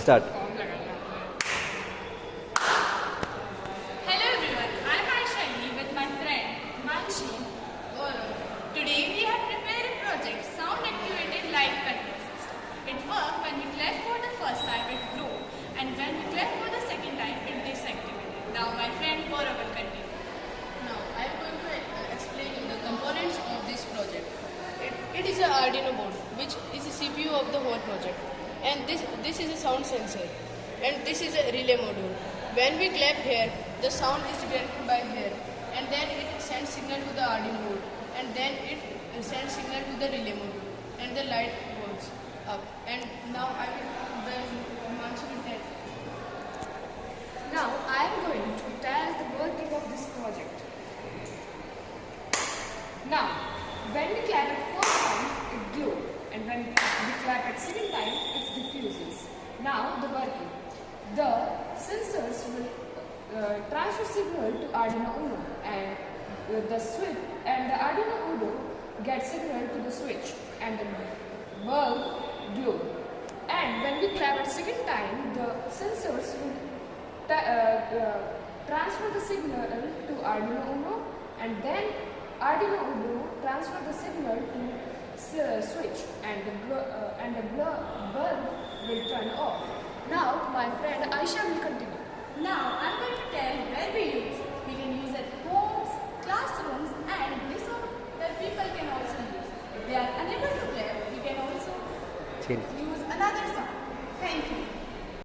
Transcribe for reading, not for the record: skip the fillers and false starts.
Start. Hello everyone, I am Aishani with my friend Manshi. Today we have prepared a project, sound activated light control system. It works when we clap for the first time, it glows, and when we clap for the second time, it disactivated. Now my friend Gaurav will continue. Now I am going to explain you the components of this project. It is an Arduino board, which is the CPU of the whole project. And this is a sound sensor. And this is a relay module. When we clap here, the sound is detected by here. And then it sends signal to the Arduino board. And then it sends signal to the relay module. And the light goes up. And now I will tell. Now I am going to tell the working of this project. Now, when we clap at first time, it glows, and when we clap at second time, it diffuses. Now, the working. The sensors will transfer signal to Arduino UNO, and the switch and the Arduino UNO gets signal to the switch, and the bulb glow. And when we clap at second time, the sensors will transfer the signal to Arduino UNO, and then Arduino UNO transfer the signal to switch, and the bulb will turn off. Now my friend Aisha will continue. Now I am going to tell